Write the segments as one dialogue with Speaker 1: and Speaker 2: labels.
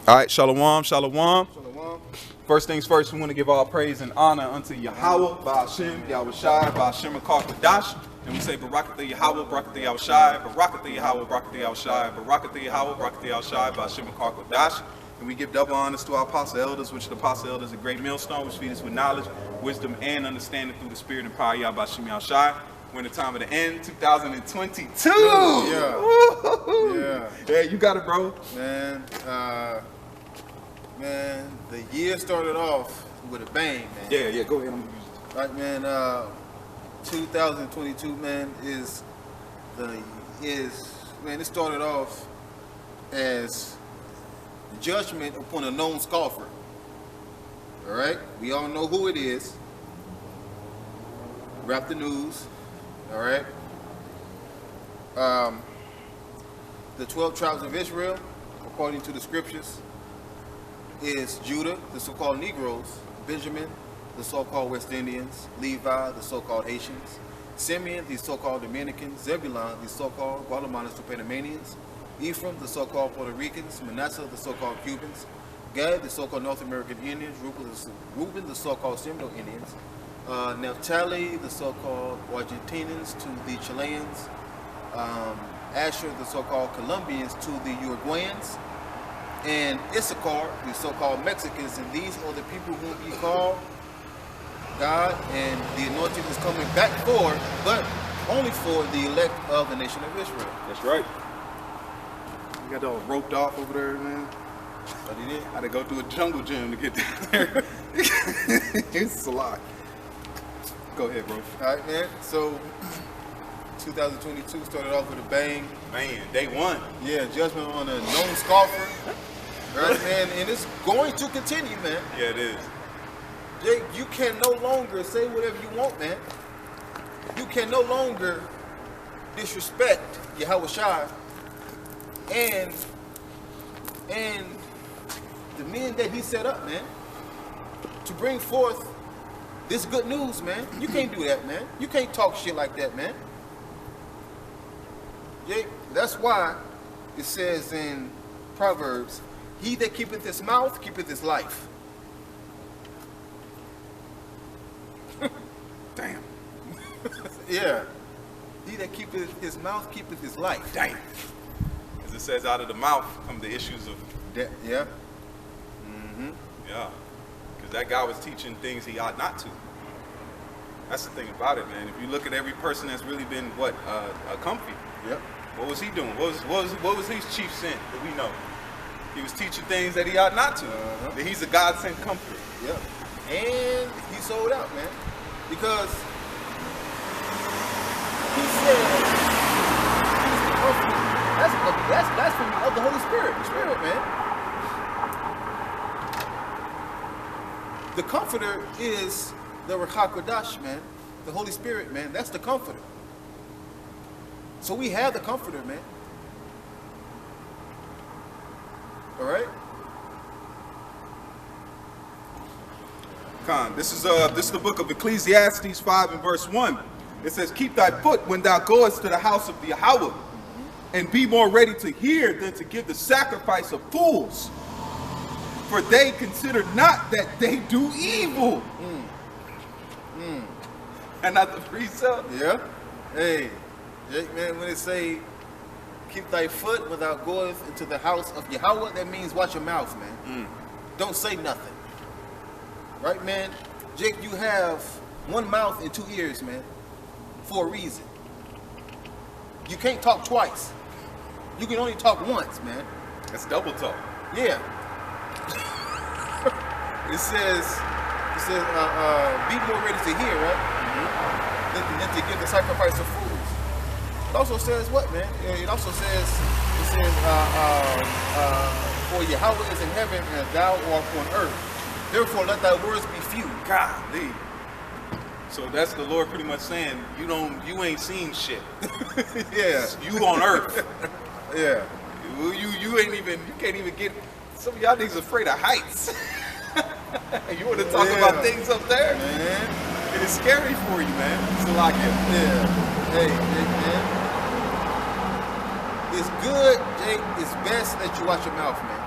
Speaker 1: All right, shalom, shalom.
Speaker 2: Shalom.
Speaker 1: First things first, we want to give all praise and honor unto Yahweh, Ba'ashem, Yahushai, Ba'ashem Akar and we say Barakatha Yahweh, Barakatha Yahushai, Barakatha Yahweh, Barakatha Yahushai, Barakatha Yahweh, Barakatha Yahushai, Ba'ashem Akar and we give double honors to our apostle elders, which the apostle elders are a great millstone, which feed us with knowledge, wisdom, and understanding through the spirit and power of Yahweh Ba'ashem Yahushai. We're in the time of the end, 2022. Yeah, you got it, bro.
Speaker 2: Man, the year started off with a bang, man.
Speaker 1: Yeah, go ahead.
Speaker 2: Right, man. 2022, man, it started off as judgment upon a known scoffer. All right, we all know who it is. Rap the news. All right. The 12 tribes of Israel, according to the scriptures, is Judah, the so-called Negroes, Benjamin, the so-called West Indians, Levi, the so-called Haitians, Simeon, the so-called Dominicans, Zebulon, the so-called Guatemalans to Panamanians, Ephraim, the so-called Puerto Ricans, Manasseh, the so-called Cubans, Gad, the so-called North American Indians, Reuben, the so-called Seminole Indians, Naphtali, the so-called Argentinians to the Chileans, Asher, the so-called Colombians to the Uruguayans, and Issachar, the so-called Mexicans, and these are the people whom he called God, and the anointing is coming back for, but only for the elect of the nation of Israel.
Speaker 1: That's right. You got all roped off over there, man.
Speaker 2: But he did.
Speaker 1: I had to go through a jungle gym to get down there. It's a lot. Go ahead, bro.
Speaker 2: All right, man. So 2022 started off with a bang.
Speaker 1: Man, day one.
Speaker 2: Yeah, judgment on a known scoffer. Right, man, and it's going to continue, man.
Speaker 1: Yeah, it is.
Speaker 2: Jake, you can no longer say whatever you want, man. You can no longer disrespect Yahushai and the men that he set up, man, to bring forth this good news, man. You can't do that, man. You can't talk shit like that, man. Jake, that's why it says in Proverbs, he that keepeth his mouth keepeth his life.
Speaker 1: Damn.
Speaker 2: Yeah. He that keepeth his mouth keepeth his life.
Speaker 1: Damn. As it says, out of the mouth come the issues of...
Speaker 2: Yeah.
Speaker 1: Yeah. Because that guy was teaching things he ought not to. That's the thing about it, man. If you look at every person that's really been, comfy.
Speaker 2: Yep.
Speaker 1: What was he doing? What was his chief sin that we know? He was teaching things that he ought not to. That he's a God-sent comforter.
Speaker 2: Yep. And he sold out, man. Because he said he's the comforter. That's blasphemy of the Holy Spirit. The Spirit, man. The comforter is the Ruach HaKodesh, man. The Holy Spirit, man. That's the comforter. So we have the comforter, man. All right?
Speaker 1: Khan, this is the book of Ecclesiastes 5 and verse 1. It says, keep thy foot when thou goest to the house of the Yahweh, and be more ready to hear than to give the sacrifice of fools. For they consider not that they do evil. And not the precept.
Speaker 2: Yeah. Hey, man, when it say, keep thy foot when thou goest into the house of Yahweh, that means watch your mouth, man. Don't say nothing. Right, man? Jake, you have one mouth and two ears, man, for a reason. You can't talk twice. You can only talk once, man.
Speaker 1: That's double talk.
Speaker 2: Yeah. It says, be more ready to hear, right? Than to give the sacrifice of fools. It also says what, man? It also says, for Yahweh is in heaven and thou art on earth. Therefore, let thy words be few.
Speaker 1: Golly. So that's the Lord pretty much saying, you ain't seen shit.
Speaker 2: Yeah.
Speaker 1: You on earth.
Speaker 2: Yeah.
Speaker 1: You can't even get, some of y'all niggas afraid of heights. You want to talk about things up there?
Speaker 2: Man.
Speaker 1: It is scary for you, man. So like it.
Speaker 2: Yeah. Hey, man. It's good, Jake. It's best that you watch your mouth, man.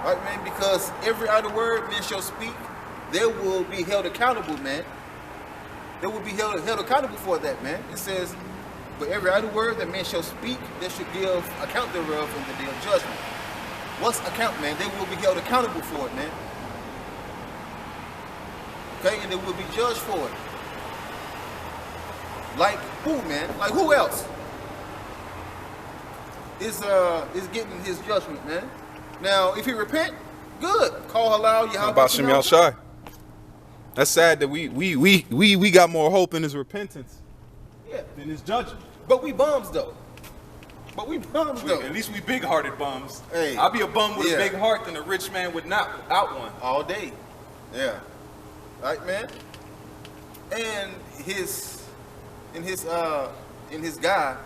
Speaker 2: Right, man? Because every idle word men shall speak, they will be held accountable, man. They will be held accountable for that, man. It says, but every idle word that men shall speak, they should give account thereof in the day of judgment. What's account, man? They will be held accountable for it, man. Okay, and they will be judged for it. Like who, man? Like who else is getting his judgment, man? Now, if he repent, good. Call halal, Yahweh.
Speaker 1: About Shem Yahushai. That's sad that we got more hope in his repentance than his judgment.
Speaker 2: But we bums though.
Speaker 1: At least we big-hearted bums.
Speaker 2: Hey,
Speaker 1: I'll be a bum with a big heart than a rich man with not without one.
Speaker 2: All day. Yeah. Right, man? And his guy,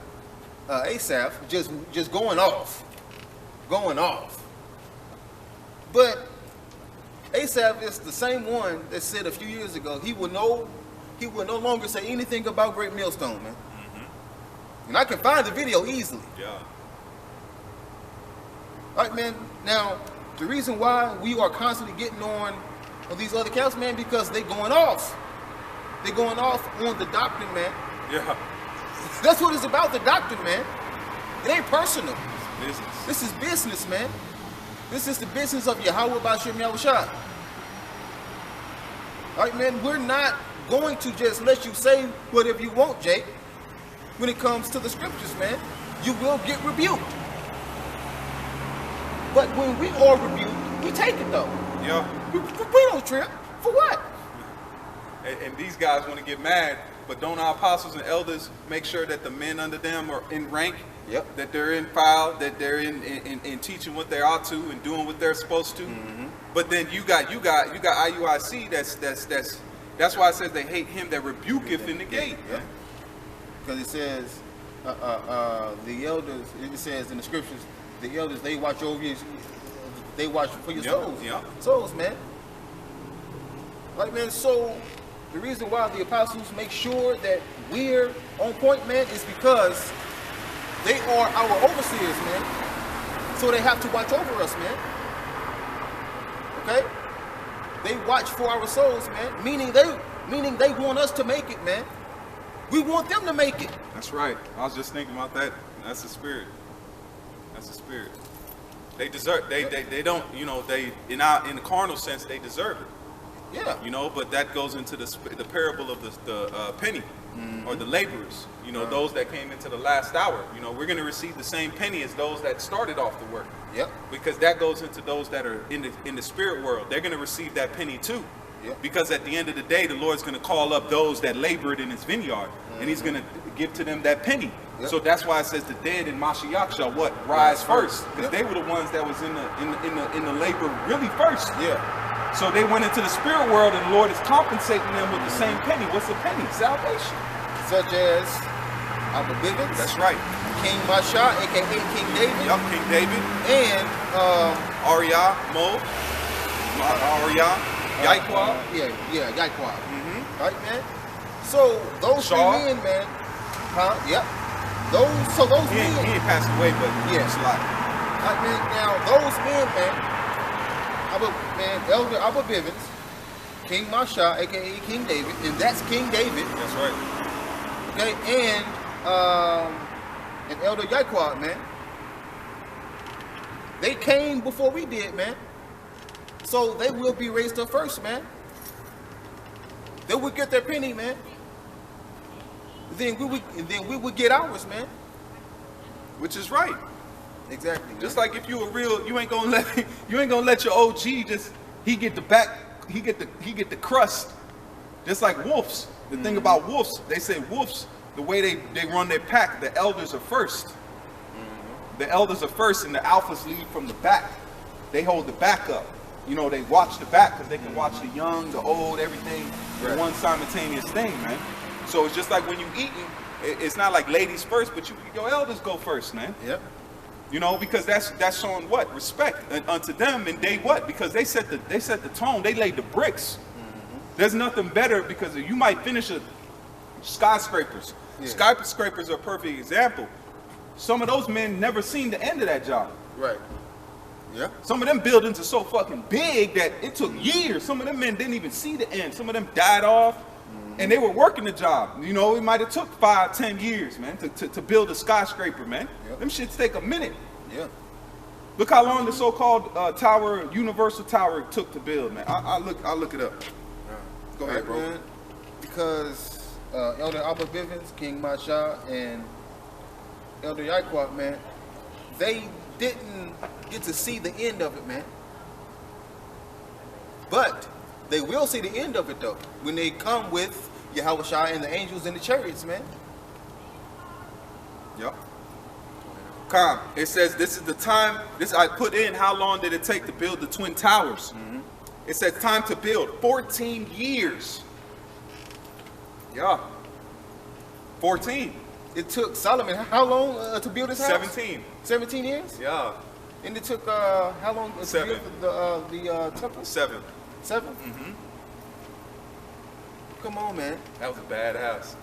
Speaker 2: Asaph, just going off. But Asaph is the same one that said a few years ago he will no longer say anything about Great Millstone, man. And I can find the video easily.
Speaker 1: Yeah.
Speaker 2: All right, man. Now, the reason why we are constantly getting on these other counts, man, because they going off. They're going off on the doctrine, man.
Speaker 1: Yeah.
Speaker 2: That's what it's about, the doctrine, man. It ain't personal.
Speaker 1: It's business.
Speaker 2: This is business, man. This is the business of Yahweh B'Shem Yahushua. All right, man. We're not going to just let you say whatever you want, Jake. When it comes to the scriptures, man, you will get rebuked. But when we are rebuked, we take it though.
Speaker 1: Yeah.
Speaker 2: We don't trip. For what?
Speaker 1: And these guys want to get mad, but don't our apostles and elders make sure that the men under them are in rank?
Speaker 2: Yep.
Speaker 1: That they're in file, that they're in teaching what they ought to and doing what they're supposed to. Mm-hmm. But then you got IUIC. That's why it says they hate him that rebuketh in the gate.
Speaker 2: Yeah. Because it says the elders. It says in the scriptures, the elders they watch over you. They watch for your souls.
Speaker 1: Yeah.
Speaker 2: Souls, man. Like, man. So the reason why the apostles make sure that we're on point, man, is because they are our overseers, man. So they have to watch over us, man. Okay? They watch for our souls, man. Meaning they want us to make it, man. We want them to make it.
Speaker 1: That's right. I was just thinking about that. That's the spirit. That's the spirit. They deserve. They don't. You know. They in the carnal sense they deserve it.
Speaker 2: Yeah.
Speaker 1: You know. But that goes into the parable of the penny, or the laborers. You know, those that came into the last hour. You know, we're going to receive the same penny as those that started off the work.
Speaker 2: Yep.
Speaker 1: Because that goes into those that are in the spirit world. They're going to receive that penny too.
Speaker 2: Yep.
Speaker 1: Because at the end of the day, the Lord's going to call up those that labored in his vineyard, and he's going to give to them that penny.
Speaker 2: Yep.
Speaker 1: So that's why it says the dead in Mashiach shall what? Rise first. Because they were the ones that was in the labor really first.
Speaker 2: Yeah.
Speaker 1: So they went into the spirit world, and the Lord is compensating them with the same penny. What's the penny? Salvation.
Speaker 2: Such as Abba Bivens.
Speaker 1: That's right.
Speaker 2: King Masha, aka King David.
Speaker 1: Yup, King David.
Speaker 2: And
Speaker 1: Arya, Mo. Arya. Yaiqua.
Speaker 2: Yaiqua. Right, man? So those three men, man. Huh? Yep. Those men.
Speaker 1: He ain't passed away, but it's a lot.
Speaker 2: Right, man. Now, those men, man. Elder Abba Bivens, King Masha, aka King David, and that's King David.
Speaker 1: That's right.
Speaker 2: Okay, and Elder Yaiqua, man. They came before we did, man. So they will be raised up first, man. They will get their penny, man. Then we would get ours, man.
Speaker 1: Which is right.
Speaker 2: Exactly.
Speaker 1: Just like if you a real, you ain't gonna let your OG just he get the crust. Just like wolves. The thing about wolves, they say wolves, the way they run their pack, the elders are first. The elders are first, and the alphas lead from the back. They hold the back up. You know, they watch the back because they can watch the young, the old, everything in one simultaneous thing, man. So it's just like when you eating, it's not like ladies first, but your elders go first, man.
Speaker 2: Yep.
Speaker 1: You know, because that's showing what? Respect unto them, and they what? Because they set the tone, they laid the bricks. There's nothing better because you might finish skyscrapers. Yeah. Skyscrapers are a perfect example. Some of those men never seen the end of that job.
Speaker 2: Right. Yeah.
Speaker 1: Some of them buildings are so fucking big that it took years. Some of them men didn't even see the end. Some of them died off, and they were working the job. You know, it might have took 5, 10 years, man, to build a skyscraper, man.
Speaker 2: Yep.
Speaker 1: Them shits take a minute.
Speaker 2: Yeah.
Speaker 1: Look how long the so-called tower, Universal Tower, took to build, man. I'll look it up. Go ahead, bro.
Speaker 2: Man, because Elder Albert Bivens, King Masha, and Elder Yaikwat, man, they didn't get to see the end of it, man. But they will see the end of it, though, when they come with Yahweh Shai and the angels and the chariots, man.
Speaker 1: Yep. Come. It says this is the time. This I put in. How long did it take to build the Twin Towers? It says time to build 14 years. Yeah. 14.
Speaker 2: It took Solomon how long to build his house?
Speaker 1: 17.
Speaker 2: 17 years?
Speaker 1: Yeah.
Speaker 2: And it took how long to
Speaker 1: 7.
Speaker 2: build the temple?
Speaker 1: 7.
Speaker 2: 7? Come on, man.
Speaker 1: That was a bad house.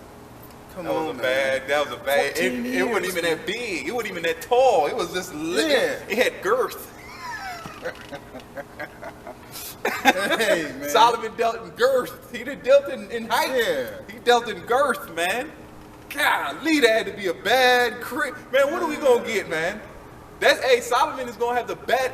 Speaker 2: Come
Speaker 1: That
Speaker 2: on,
Speaker 1: was a
Speaker 2: man.
Speaker 1: bad. That was a bad.
Speaker 2: 14
Speaker 1: It wasn't
Speaker 2: years,
Speaker 1: even that big. It wasn't even that tall. It was just little.
Speaker 2: Yeah.
Speaker 1: It had girth.
Speaker 2: Hey, man.
Speaker 1: Solomon dealt in girth. He didn't dealt in height.
Speaker 2: Yeah.
Speaker 1: He dealt in girth, man. Golly, that had to be a bad crib. Man, what are we gonna get, man? Hey, Solomon is gonna have the bad.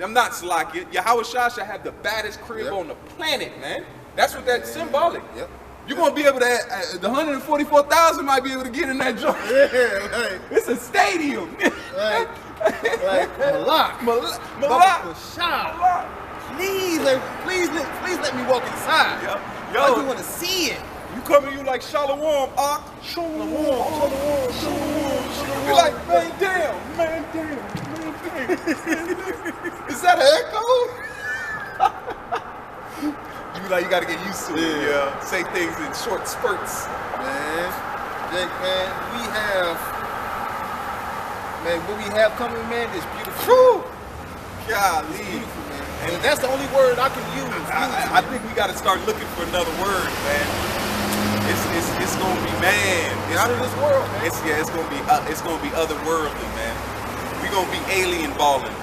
Speaker 1: I'm not Salakia. Yahweh Shai shall have the baddest crib
Speaker 2: Yep.
Speaker 1: on the planet, man. That's what that's symbolic.
Speaker 2: Yep.
Speaker 1: You're gonna be able to. The 144,000 might be able to get in that joint.
Speaker 2: Yeah,
Speaker 1: It's a stadium.
Speaker 2: like Malak.
Speaker 1: Malak.
Speaker 2: Baba Shah. Please let me walk inside.
Speaker 1: Yo,
Speaker 2: I just want to see it.
Speaker 1: you coming, you like Shalom, Ak. Shalom. Be like, man, damn. Is that an echo? You like, you gotta get used to it. Yeah. Say things in short spurts.
Speaker 2: Man, Jake, man, what we have coming, man, is beautiful.
Speaker 1: Whew. Golly.
Speaker 2: Beautiful, man. And that's the only word I can use.
Speaker 1: I think we gotta start looking for another word, man. It's gonna be, man.
Speaker 2: It's out of this world, man.
Speaker 1: It's gonna be otherworldly, man. We gonna be alien balling.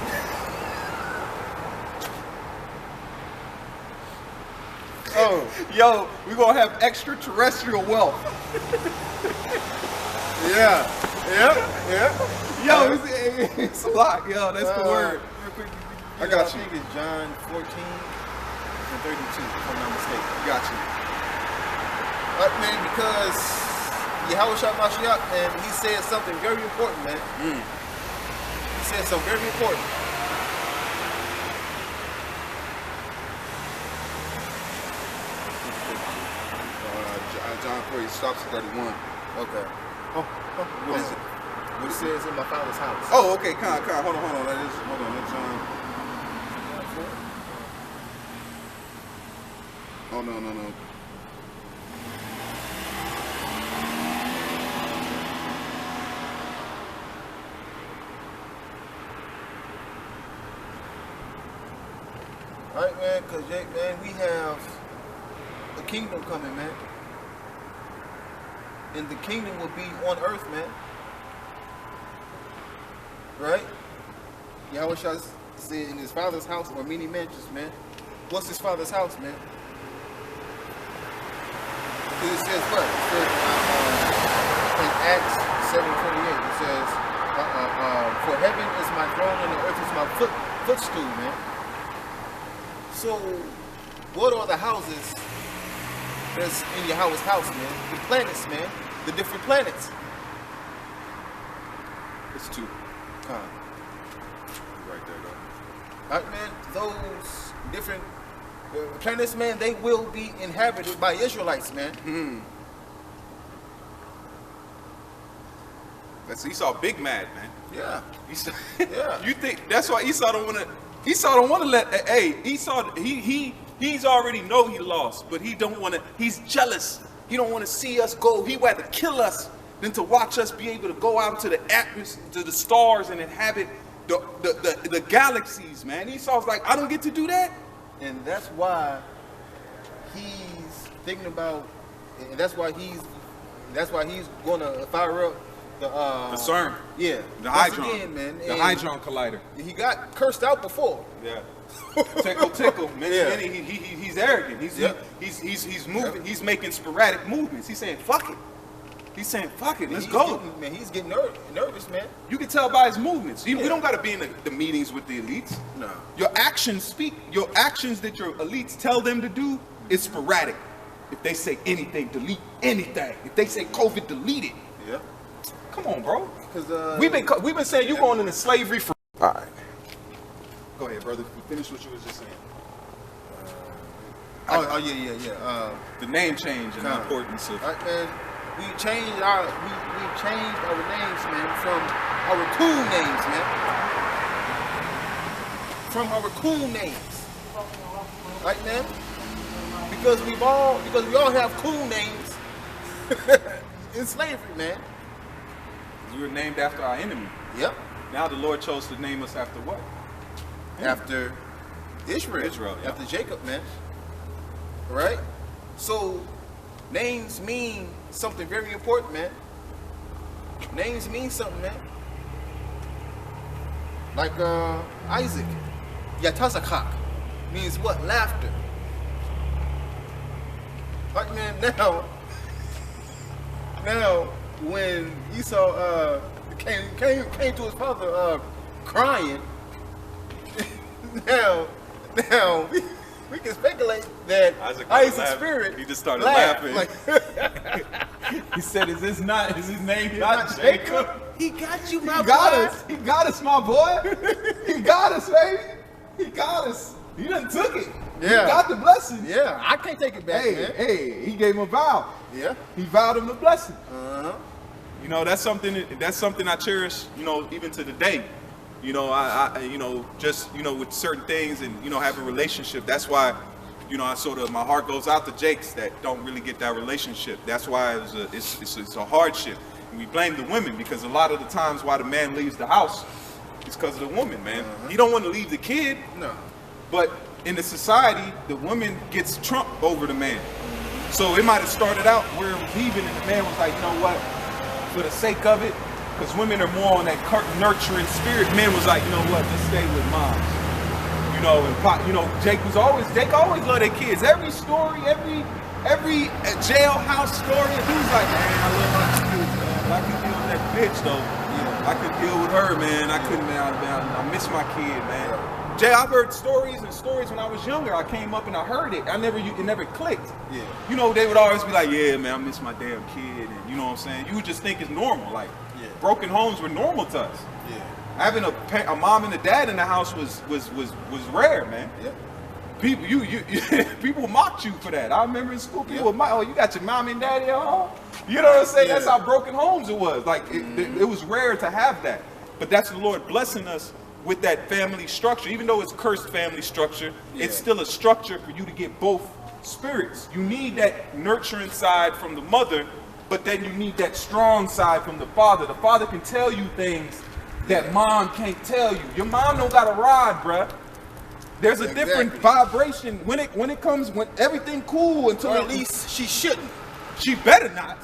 Speaker 2: Oh,
Speaker 1: Yo, we gonna have extraterrestrial wealth.
Speaker 2: yeah.
Speaker 1: Yo, it's a lot. Yo, that's the word. I got you.
Speaker 2: I think it's John 14 and 32, if I'm not mistaken.
Speaker 1: Got you.
Speaker 2: Man, because Yahweh Shah Mashiach, man, he said something very important, man. He said something very important.
Speaker 1: John 4, stops at 31.
Speaker 2: Okay.
Speaker 1: What is it?
Speaker 2: What it says in my father's house.
Speaker 1: Oh, okay. Hold on. Hold on. That's Oh, no.
Speaker 2: All right, man, because, Jake, man, we have a kingdom coming, man. And the kingdom will be on earth, man. Right? Yahweh Shah said in his father's house or many mansions, man. What's his father's house, man? It says what? It says in Acts 7:28, it says, for heaven is my throne and the earth is my footstool, man. So, what are the houses that's in Yahweh's house, man? The planets, man. The different planets.
Speaker 1: It's 2. Right there, though.
Speaker 2: All right, man. Those different planets, man, they will be inhabited by Israelites, man.
Speaker 1: That's Esau big mad, man.
Speaker 2: Yeah.
Speaker 1: Esau,
Speaker 2: Yeah.
Speaker 1: You think that's why Esau don't want to? Esau don't want to let. Hey, Esau, he's already know he lost, but he don't want to. He's jealous. He don't want to see us go. He rather kill us than to watch us be able to go out into the atmosphere, to the stars, and inhabit the galaxies, man. Esau's like, I don't get to do that.
Speaker 2: And that's why he's thinking about, and that's why he's going to fire up The
Speaker 1: CERN.
Speaker 2: Yeah.
Speaker 1: The
Speaker 2: Once
Speaker 1: Hydron.
Speaker 2: again, man,
Speaker 1: The
Speaker 2: and
Speaker 1: Hydron Collider.
Speaker 2: he got cursed out before.
Speaker 1: Yeah. Tickle. Man,
Speaker 2: Yeah.
Speaker 1: he's arrogant.
Speaker 2: Yep.
Speaker 1: He's moving.
Speaker 2: Yep.
Speaker 1: He's making sporadic movements. He's saying, fuck it. He's saying, fuck it, let's
Speaker 2: He's
Speaker 1: go.
Speaker 2: getting, man, he's getting nervous, man.
Speaker 1: You can tell by his movements. We
Speaker 2: Yeah.
Speaker 1: don't got to be in the meetings with the elites.
Speaker 2: No.
Speaker 1: Your actions speak. Your actions that your elites tell them to do is sporadic. If they say anything, delete anything. If they say COVID, delete it.
Speaker 2: Yeah.
Speaker 1: Come on, bro.
Speaker 2: Because
Speaker 1: We've been saying you going into slavery for. All right. Go ahead, brother. Finish what you was just saying.
Speaker 2: yeah.
Speaker 1: The name change and the
Speaker 2: Con.
Speaker 1: importance of.
Speaker 2: All right, man. We changed our names, man, from our cool names, man. From our cool names. Right, man? Because we all have cool names in slavery, man.
Speaker 1: We were named after our enemy.
Speaker 2: Yep.
Speaker 1: Now the Lord chose to name us after what?
Speaker 2: After Israel.
Speaker 1: Israel, yeah.
Speaker 2: After Jacob, man. Right? So names mean something very important, man. Names mean something, man. Like Isaac. Yatazakak means what? Laughter. Like, man, now when Esau came to his father crying, now we can speculate that Isaac's spirit,
Speaker 1: He just started
Speaker 2: laughed.
Speaker 1: laughing.
Speaker 2: Like,
Speaker 1: He said, "Is his name
Speaker 2: not Jacob. He got you, my
Speaker 1: He got
Speaker 2: boy.
Speaker 1: us. He got us, my boy. He got us, baby. He got us. He done took it. He
Speaker 2: Yeah.
Speaker 1: got the blessing.
Speaker 2: Yeah, I can't take it back, man.
Speaker 1: Hey, he gave him a vow.
Speaker 2: Yeah.
Speaker 1: He vowed him the blessing.
Speaker 2: Uh-huh.
Speaker 1: You know, that's something I cherish, you know, even to the day. You know, I you know, just, you know, with certain things and, you know, having a relationship. That's why, you know, my heart goes out to Jakes that don't really get that relationship. That's why it's a hardship. And we blame the women because a lot of the times why the man leaves the house is because of the woman, man. He don't want to leave the kid,
Speaker 2: No.
Speaker 1: but in the society, the woman gets trumped over the man. So it might have started out where it was even and the man was like, you know what, for the sake of it, because women are more on that nurturing spirit, men was like, you know what, let's stay with moms. You know, and you know, Jake always loved their kids. Every story, every jailhouse story, he was like, man, I love my kids, man. But I could deal with that bitch though. Yeah, I could deal with her, man. I couldn't, man. I miss my kid, man. Jay, I've heard stories when I was younger. I came up and I heard it. It never clicked.
Speaker 2: Yeah.
Speaker 1: You know, they would always be like, yeah, man, I miss my damn kid. And you know what I'm saying? You would just think it's normal. Like,
Speaker 2: Yeah.
Speaker 1: broken homes were normal to us.
Speaker 2: Yeah.
Speaker 1: Having a mom and a dad in the house was rare, man.
Speaker 2: Yeah.
Speaker 1: People, people mocked you for that. I remember in school, people would mock, oh, you got your mom and daddy at home? You know what I'm saying?
Speaker 2: Yeah.
Speaker 1: That's how broken homes it was. Like, it was rare to have that. But that's the Lord blessing us with that family structure. Even though it's cursed family structure, it's still a structure for you to get both spirits. You need that nurturing side from the mother, but then you need that strong side from the father. The father can tell you things that mom can't tell you. Your mom don't got a rod, bruh. There's a different vibration when everything cool until
Speaker 2: Or at least she shouldn't.
Speaker 1: she better not.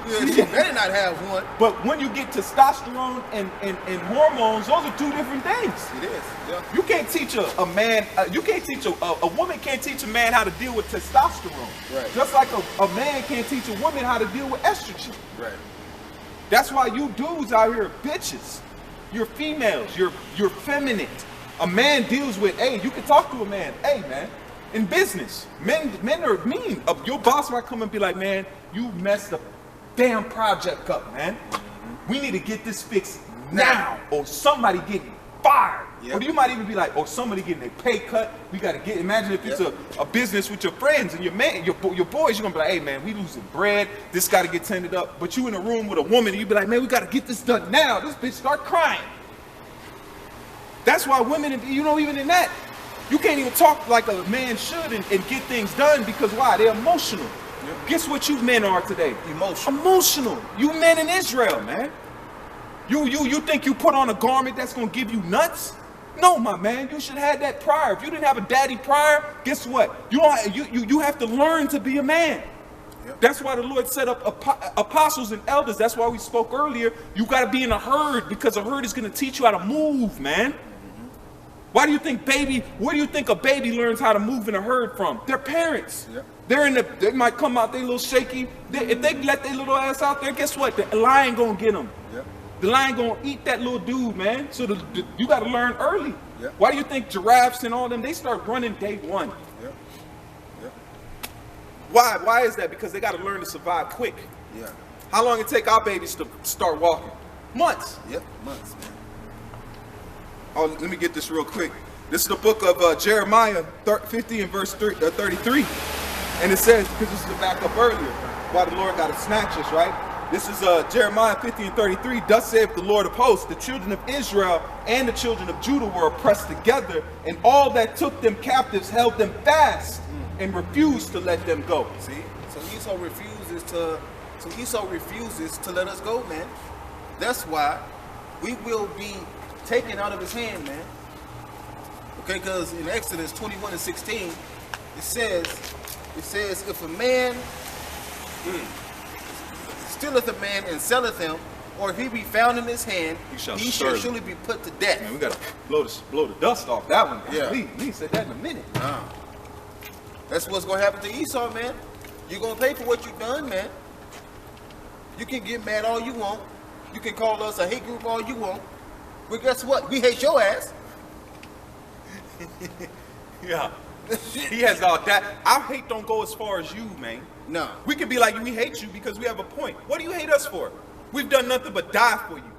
Speaker 2: Yeah, she better not have one.
Speaker 1: But when you get testosterone and hormones, those are two different things.
Speaker 2: It is. Yeah.
Speaker 1: You can't teach a man, a woman can't teach a man how to deal with testosterone.
Speaker 2: Right.
Speaker 1: Just like a man can't teach a woman how to deal with estrogen.
Speaker 2: Right.
Speaker 1: That's why you dudes out here are bitches. You're females, you're feminine. A man deals with, hey, you can talk to a man, hey man, in business, men are mean. Your boss might come and be like, man, you messed the damn project up, man. We need to get this fixed now, or somebody getting fired.
Speaker 2: Yep.
Speaker 1: Or you might even be like, oh, somebody getting a pay cut. We got to get, imagine if it's a business with your friends and your man, your boys, you're going to be like, hey, man, we losing bread. This got to get tended up. But you in a room with a woman and you be like, man, we got to get this done now. This bitch start crying. That's why women, you know, even in that, you can't even talk like a man should and get things done because why? They're emotional. Yep. Guess what you men are today? Emotional. You men in Israel, man. You think you put on a garment that's gonna give you nuts? No, my man. You should have that prior. If you didn't have a daddy prior, guess what? You have to learn to be a man.
Speaker 2: Yep.
Speaker 1: That's why the Lord set up apostles and elders. That's why we spoke earlier. You got to be in a herd, because a herd is going to teach you how to move, man. Why do you think where do you think a baby learns how to move in a herd from? Their parents.
Speaker 2: Yep.
Speaker 1: They might come out, they a little shaky. If they let their little ass out there, guess what? The lion gonna get them.
Speaker 2: Yep.
Speaker 1: The lion gonna eat that little dude, man. So you gotta learn early.
Speaker 2: Yep.
Speaker 1: Why do you think giraffes and all them, they start running day one?
Speaker 2: Yep. Yep.
Speaker 1: Why is that? Because they gotta learn to survive quick.
Speaker 2: Yeah.
Speaker 1: How long it take our babies to start walking? Months.
Speaker 2: Yep. Months, man.
Speaker 1: Oh, let me get this real quick. This is the book of Jeremiah 50 and verse 33. And it says, because this is the backup earlier, why the Lord got to snatch us, right? This is Jeremiah 50 and 33. Thus saith the Lord of hosts, the children of Israel and the children of Judah were oppressed together, and all that took them captives held them fast and refused to let them go.
Speaker 2: See? So Esau refuses to let us go, man. That's why we will be taken out of his hand, man. Okay, because in Exodus 21 and 16, it says, if a man stealeth a man and selleth him, or if he be found in his hand, he shall surely be put to death.
Speaker 1: Man, we gotta blow the dust off that one.
Speaker 2: Yeah.
Speaker 1: Lee said that in a minute.
Speaker 2: That's what's gonna happen to Esau, man. You're gonna pay for what you've done, man. You can get mad all you want. You can call us a hate group all you want. But guess what? We hate your ass.
Speaker 1: Yeah. He has all that. Our hate don't go as far as you, man.
Speaker 2: No.
Speaker 1: We could be like, we hate you because we have a point. What do you hate us for? We've done nothing but die for you.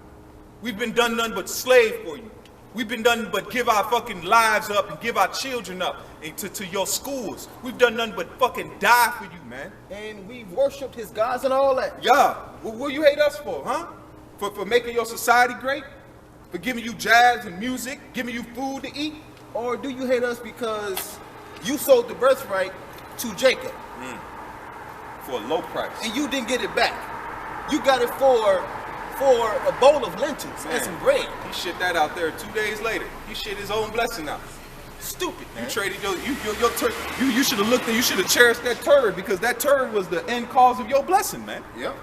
Speaker 1: We've been done nothing but slave for you. We've been done but give our fucking lives up and give our children up to your schools. We've done nothing but fucking die for you, man.
Speaker 2: And we've worshipped his gods and all that.
Speaker 1: Yeah. What you hate us for, huh? For making your society great? For giving you jazz and music? Giving you food to eat?
Speaker 2: Or do you hate us because you sold the birthright to Jacob?
Speaker 1: For a low price.
Speaker 2: And you didn't get it back. You got it for a bowl of lentils and some bread.
Speaker 1: He shit that out there 2 days later. He shit his own blessing out.
Speaker 2: Stupid, man.
Speaker 1: You traded your turd. You should have looked at, you should have cherished that turd, because that turd was the end cause of your blessing, man.
Speaker 2: Yep.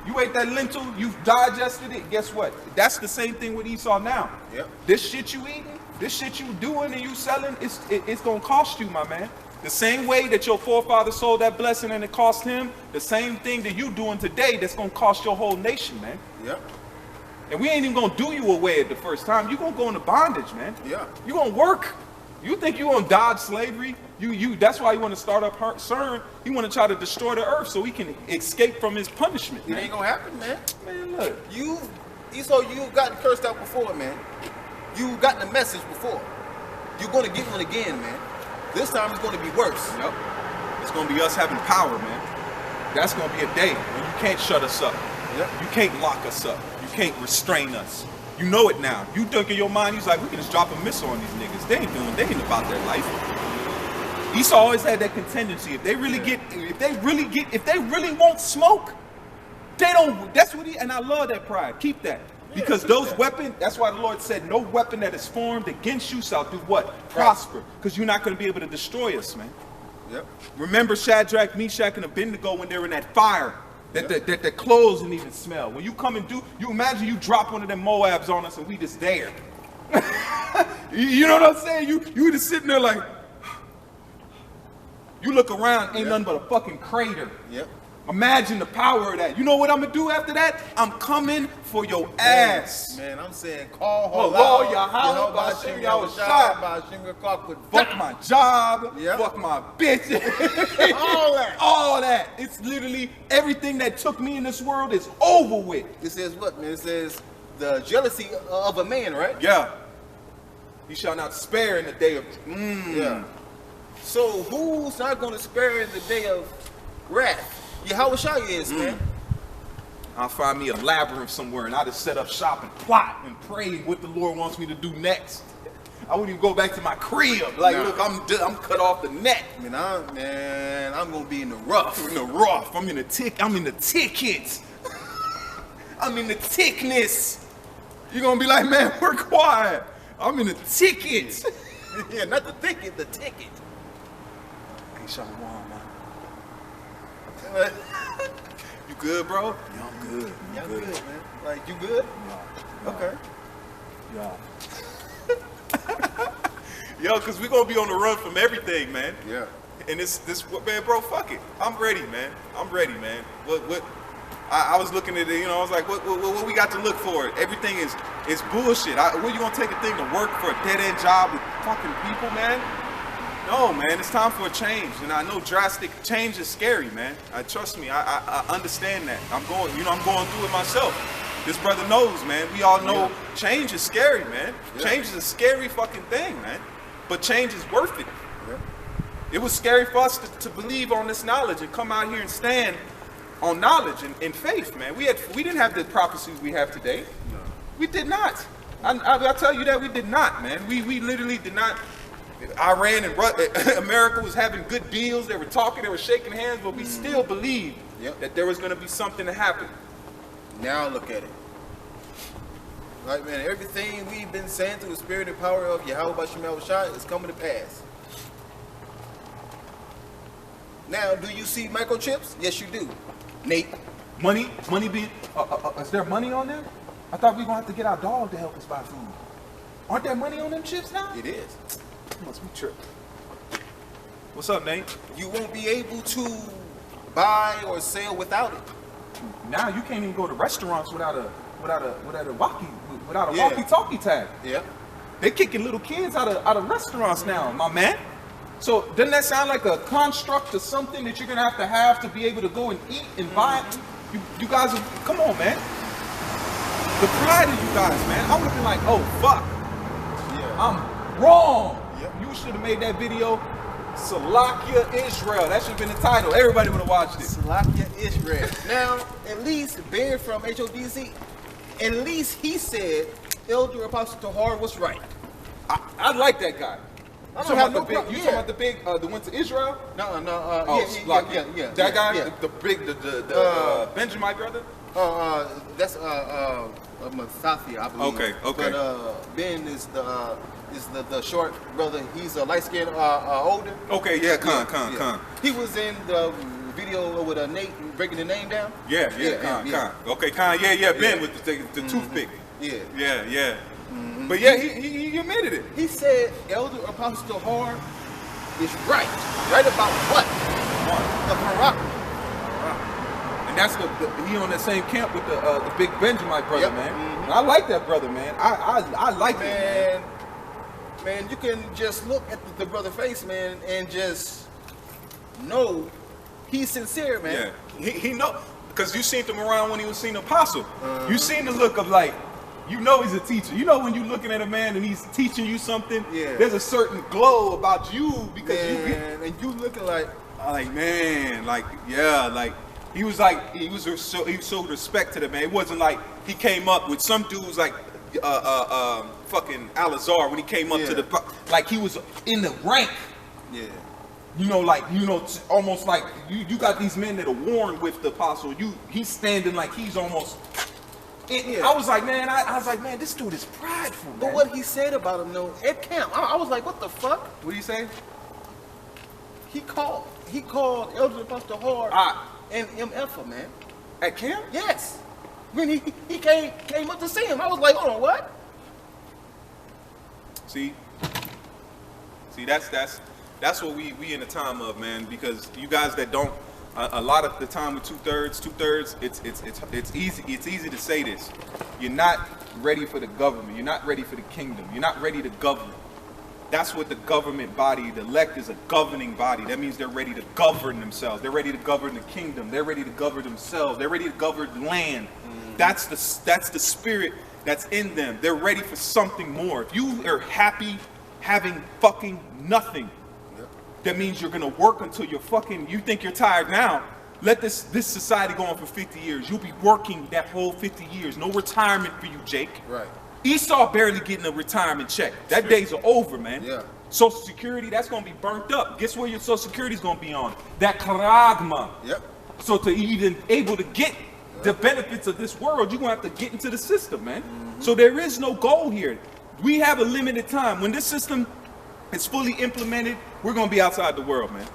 Speaker 1: You ate that lentil, you digested it, guess what? That's the same thing with Esau now.
Speaker 2: Yep.
Speaker 1: This shit you eating, this shit you doing and you selling, it's gonna cost you, my man. The same way that your forefather sold that blessing and it cost him, the same thing that you doing today that's gonna cost your whole nation, man.
Speaker 2: Yep.
Speaker 1: And we ain't even gonna do you away at the first time. You gonna go into bondage, man.
Speaker 2: Yeah.
Speaker 1: You gonna work. You think you gonna dodge slavery? That's why you want to start up CERN. He want to try to destroy the earth so he can escape from his punishment,
Speaker 2: It
Speaker 1: man.
Speaker 2: ain't gonna happen, man.
Speaker 1: Man, look.
Speaker 2: Esau, you've gotten cursed out before, man. You've gotten a message before. You're gonna get one again, man. This time it's gonna be worse.
Speaker 1: Yep. It's gonna be us having power, man. That's gonna be a day when you can't shut us up.
Speaker 2: Yep.
Speaker 1: You can't lock us up. You can't restrain us. You know it now. You think in your mind, he's like, we can just drop a missile on these niggas. They ain't about their life. Esau always had that contingency. If they really want smoke, they don't. That's what and I love that pride. Keep that. Because those weapons, that's why the Lord said, no weapon that is formed against you shall do what? Prosper. Because you're not going to be able to destroy us, man.
Speaker 2: Yep.
Speaker 1: Remember Shadrach, Meshach, and Abednego when they were in that fire, that their clothes didn't even smell. When you come and you imagine you drop one of them Moabs on us and we just there. You know what I'm saying? You just sitting there like, you look around, ain't nothing but a fucking crater.
Speaker 2: Yep.
Speaker 1: Imagine the power of that. You know what I'm gonna do after that? I'm coming for your ass.
Speaker 2: Man, I'm saying call
Speaker 1: Lord, Yahweh, Ba'ashem, Yahushua. Fuck my job.
Speaker 2: Yep.
Speaker 1: Fuck my bitch.
Speaker 2: All that.
Speaker 1: All that. It's literally everything that took me in this world is over with.
Speaker 2: It says what, man? It says the jealousy of a man, right?
Speaker 1: Yeah. He shall not spare in the day of.
Speaker 2: Yeah. So who's not going to spare in the day of wrath? Yahushua is, man.
Speaker 1: I'll find me a labyrinth somewhere and I'll just set up shop and plot and pray what the Lord wants me to do next. I wouldn't even go back to my crib. Like, look, I'm cut off the net.
Speaker 2: I mean, I'm gonna be in the rough.
Speaker 1: In the rough. I'm in the tickets. I'm in the thickness. You're gonna be like, man, we're quiet. I'm in the tickets.
Speaker 2: Yeah, not the ticket, the ticket.
Speaker 1: Hey, Shalom, man. You good, bro?
Speaker 3: Yeah, I'm good.
Speaker 2: Yeah, I'm good, man. Like, you good?
Speaker 3: Yeah.
Speaker 2: Okay.
Speaker 3: Yeah.
Speaker 1: Yo, cause we gonna be on the run from everything, man.
Speaker 2: Yeah.
Speaker 1: And this man, bro, fuck it. I'm ready, man. I'm ready, man. What? I was looking at it, you know. I was like, what we got to look for? Everything is bullshit. Where you gonna take a thing to work for a dead end job with fucking people, man? No, man. It's time for a change, and I know drastic change is scary, man. Trust me. I understand that. I'm going through it myself. This brother knows, man. We all know change is scary, man.
Speaker 2: Yeah.
Speaker 1: Change is a scary fucking thing, man. But change is worth it.
Speaker 2: Yeah.
Speaker 1: It was scary for us to believe on this knowledge and come out here and stand on knowledge and faith, man. We didn't have the prophecies we have today.
Speaker 2: No.
Speaker 1: We did not. I tell you that we did not, man. We literally did not. Iran and America was having good deals. They were talking, they were shaking hands, but we still believed that there was going to be something to happen.
Speaker 2: Now look at it. Right, man, everything we've been saying through the spirit and power of Yahweh Bashim Yahushua is coming to pass. Now, do you see microchips? Yes, you do. Nate.
Speaker 1: Money being, is there money on there? I thought we were going to have to get our dog to help us buy food. Aren't there money on them chips now?
Speaker 2: It is.
Speaker 1: Must be tripping. What's up, Nate?
Speaker 2: You won't be able to buy or sell without it.
Speaker 1: Now you can't even go to restaurants without a
Speaker 2: Yeah.
Speaker 1: walkie-talkie tag.
Speaker 2: Yeah.
Speaker 1: They're kicking little kids out of restaurants now, my man. So doesn't that sound like a construct of something that you're gonna have to be able to go and eat and buy? You guys are, come on, man. The pride of you guys, man. I'm looking like, oh fuck,
Speaker 2: Yeah.
Speaker 1: I'm wrong.
Speaker 2: Yep.
Speaker 1: You should have made that video. Salakia Israel. That should have been the title. Everybody would have watched it.
Speaker 2: Salakia Israel. Now, at least Bear from HODC, at least he said Elder Apostle Tahar was right.
Speaker 1: I like that guy.
Speaker 2: I
Speaker 1: You
Speaker 2: don't have
Speaker 1: talking
Speaker 2: no
Speaker 1: about the big?
Speaker 2: problem.
Speaker 1: You
Speaker 2: Yeah.
Speaker 1: talking about the big? The one to Israel?
Speaker 2: No,
Speaker 1: Yeah. That guy,
Speaker 2: yeah.
Speaker 1: the big, Benjamin brother.
Speaker 2: That's Mustafi, I believe.
Speaker 1: Okay.
Speaker 2: But Ben is the short brother. He's a light skinned older.
Speaker 1: Okay, yeah, Khan.
Speaker 2: He was in the video with Nate breaking the name down.
Speaker 1: Yeah, Khan. Okay, Khan. Yeah, Ben
Speaker 2: Yeah.
Speaker 1: with the toothpick.
Speaker 2: Yeah.
Speaker 1: Yeah. But yeah, he admitted it.
Speaker 2: He said Elder Apostle Tahar is right. Right about what? The Morocco.
Speaker 1: And that's he on that same camp with the big Benjamin brother,
Speaker 2: Yep.
Speaker 1: man.
Speaker 2: Mhm.
Speaker 1: And I like that brother, man. I like it, man.
Speaker 2: Man, you can just look at the brother face, man, and just know he's sincere, man.
Speaker 1: Yeah, he know, because you seen him around when he was seeing Apostle. You seen the look of like, you know he's a teacher. You know when you're looking at a man and he's teaching you something,
Speaker 2: Yeah.
Speaker 1: there's a certain glow about you because
Speaker 2: Man, and you looking like,
Speaker 1: man, like he showed respect to the man. It wasn't like he came up with some dudes like fucking Al-Azhar when he came up to the, like he was in the rank.
Speaker 2: yeah.
Speaker 1: Almost like you got these men that are worn with the apostle. He's standing like he's almost. I was like, man, I was like, man, this dude is prideful. Man.
Speaker 2: But what he said about him, though, at camp, I was like, what the fuck?
Speaker 1: What do you say?
Speaker 2: He called Elder Apostle Hard and MF, man.
Speaker 1: At camp?
Speaker 2: Yes. When he came up to see him, I was like, hold on, what?
Speaker 1: See, that's what we in the time of, man. Because you guys that don't, a lot of the time with two thirds, it's easy to say this. You're not ready for the government. You're not ready for the kingdom. You're not ready to govern. That's what the government body, the elect, is a governing body. That means they're ready to govern themselves. They're ready to govern the kingdom. They're ready to govern themselves. They're ready to govern the land. That's the spirit that's in them. They're ready for something more. If you are happy having fucking nothing, that means you're gonna work until you're fucking, you think you're tired now. Let this society go on for 50 years. You'll be working that whole 50 years. No retirement for you, Jake.
Speaker 2: Right.
Speaker 1: Esau barely getting a retirement check. That days are over, man.
Speaker 2: Yeah.
Speaker 1: Social Security, that's gonna be burnt up. Guess where your Social Security's gonna be on? That karagma.
Speaker 2: Yep.
Speaker 1: So to even able to get the benefits of this world, you're gonna have to get into the system, man. So there is no goal here. We have a limited time. When this system is fully implemented, we're gonna be outside the world, man.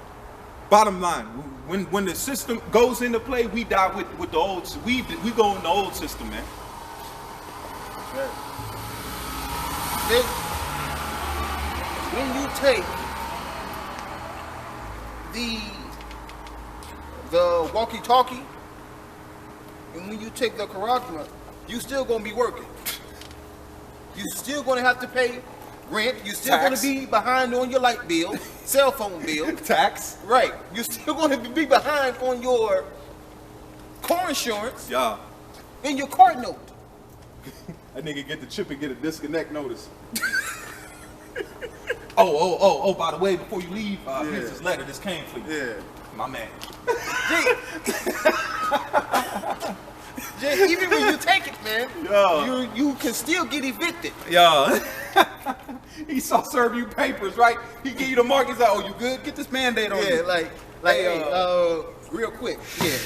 Speaker 1: Bottom line, when the system goes into play, we die with the old. We go in the old system, man.
Speaker 2: Right. Then, when you take the walkie-talkie, and when you take the Karagma, you still gonna be working. You still gonna have to pay rent. You still
Speaker 1: Tax.
Speaker 2: gonna be behind on your light bill, cell phone bill.
Speaker 1: Tax.
Speaker 2: Right. You still gonna be behind on your car insurance
Speaker 1: Yeah.
Speaker 2: and your car note.
Speaker 1: That nigga get the chip and get a disconnect notice. Oh, by the way, before you leave, here's this letter. This came for you.
Speaker 2: Yeah.
Speaker 1: My man.
Speaker 2: Jay, even when you take it, man,
Speaker 1: Yeah.
Speaker 2: you can still get evicted.
Speaker 1: Yeah. He saw serve you papers, right? He give you the mark. He's like, oh, you good? Get this Band-Aid on
Speaker 2: Yeah,
Speaker 1: you.
Speaker 2: like,
Speaker 1: Hey,
Speaker 2: real quick. Yeah.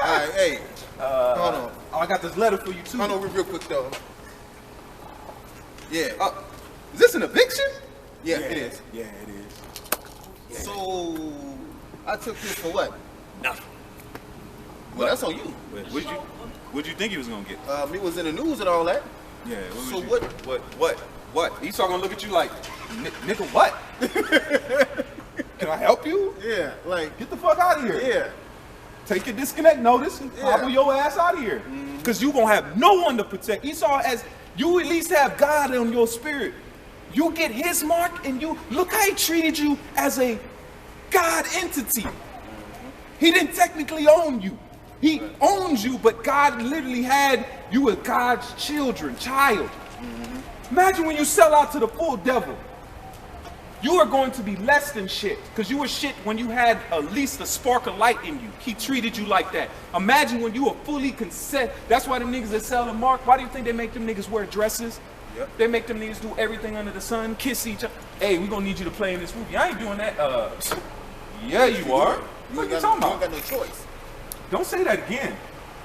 Speaker 2: All right, hey, hold on.
Speaker 1: Oh, I got this letter for you, too.
Speaker 2: Hold on, real quick though. Yeah.
Speaker 1: Is this an eviction?
Speaker 2: Yeah, it is.
Speaker 1: Yeah, it is.
Speaker 2: So I took this for what?
Speaker 1: Nothing.
Speaker 2: Well, that's on you.
Speaker 1: What'd you think he was gonna get?
Speaker 2: It was in the news and all that.
Speaker 1: Yeah.
Speaker 2: So
Speaker 1: What? He's gonna look at you like, nigga, what? Can I help you?
Speaker 2: Yeah, like,
Speaker 1: Get the fuck out of here.
Speaker 2: yeah.
Speaker 1: Take your disconnect notice and
Speaker 2: Yeah.
Speaker 1: hobble your ass out of here. Because you gonna have no one to protect. Esau, as you at least have God on your spirit. You get his mark and you look how he treated you as a God entity. He didn't technically own you. He owns you, but God literally had you as God's child. Imagine when you sell out to the full devil. You are going to be less than shit, because you were shit when you had at least a spark of light in you. He treated you like that. Imagine when you were fully consent. That's why them niggas that sell the mark, why do you think they make them niggas wear dresses?
Speaker 2: Yep.
Speaker 1: They make them niggas do everything under the sun, kiss each other. Hey, we gonna need you to play in this movie. I ain't doing that. Yeah, you are. What you talking
Speaker 2: You
Speaker 1: about?
Speaker 2: ain't got no choice.
Speaker 1: Don't say that again.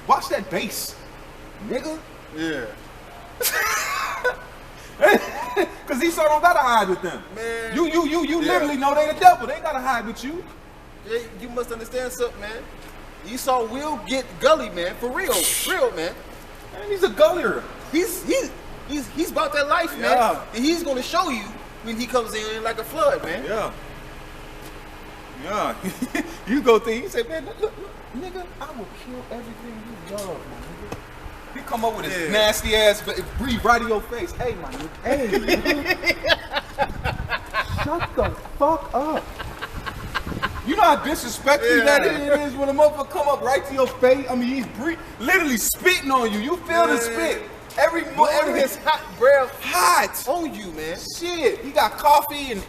Speaker 1: Watch that bass, nigga.
Speaker 2: Yeah.
Speaker 1: Cause Esau don't gotta hide with them.
Speaker 2: Man.
Speaker 1: You
Speaker 2: Yeah.
Speaker 1: literally know they the devil. They ain't gotta hide with you.
Speaker 2: Jay, you must understand something, man. Esau will get gully, man, for real, man.
Speaker 1: Man, he's a gullier.
Speaker 2: He's about that life, man.
Speaker 1: Yeah.
Speaker 2: And he's gonna show you when he comes in like a flood, man.
Speaker 1: Yeah. Yeah. You go think, he say, man, look, nigga, I will kill everything you love, my nigga. He come up with his
Speaker 2: Yeah.
Speaker 1: nasty ass, but breathe right in your face. Hey, my nigga. Hey, nigga. Shut the fuck up. You know how disrespectful
Speaker 2: Yeah.
Speaker 1: that it is when a motherfucker come up right to your face? I mean, he's literally spitting on you. You feel the
Speaker 2: Yeah.
Speaker 1: spit. Every
Speaker 2: Blowing his hot breath
Speaker 1: hot.
Speaker 2: on you, man.
Speaker 1: Shit, he got coffee and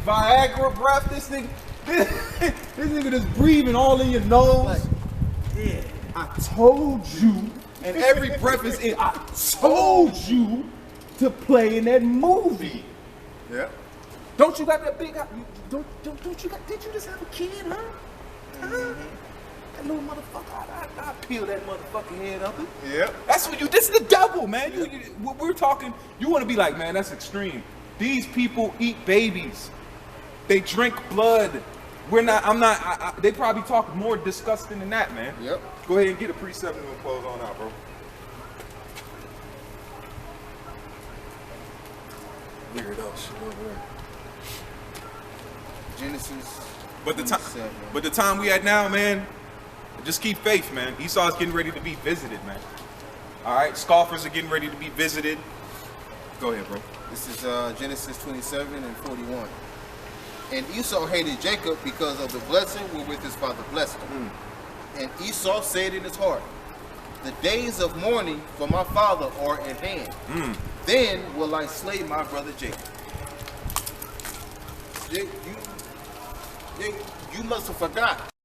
Speaker 1: Viagra breath. This nigga just breathing all in your nose.
Speaker 2: Like, yeah.
Speaker 1: I told you, and every breath is in. I told you to play in that movie.
Speaker 2: Yeah.
Speaker 1: Don't you got that big? Don't you got? Did you just have a kid, huh? Huh? That little motherfucker. I peel that motherfucking head up.
Speaker 2: Yeah.
Speaker 1: That's what you. This is the devil, man. We're talking. You want to be like, man, that's extreme. These people eat babies. They drink blood. We're not. I'm not. They probably talk more disgusting than that, man.
Speaker 2: Yep.
Speaker 1: Go ahead and get a precept and close on out, bro. Weirdo shit over there.
Speaker 2: Genesis.
Speaker 1: But the time,
Speaker 2: 27.
Speaker 1: but the time we at now, man, just keep faith, man. Esau's getting ready to be visited, man. All right, scoffers are getting ready to be visited. Go ahead, bro.
Speaker 2: This is Genesis 27 and 41. And Esau hated Jacob because of the blessing wherewith his father blessed him. And Esau said in his heart, the days of mourning for my father are at hand. Then will I slay my brother Jacob. You must have forgot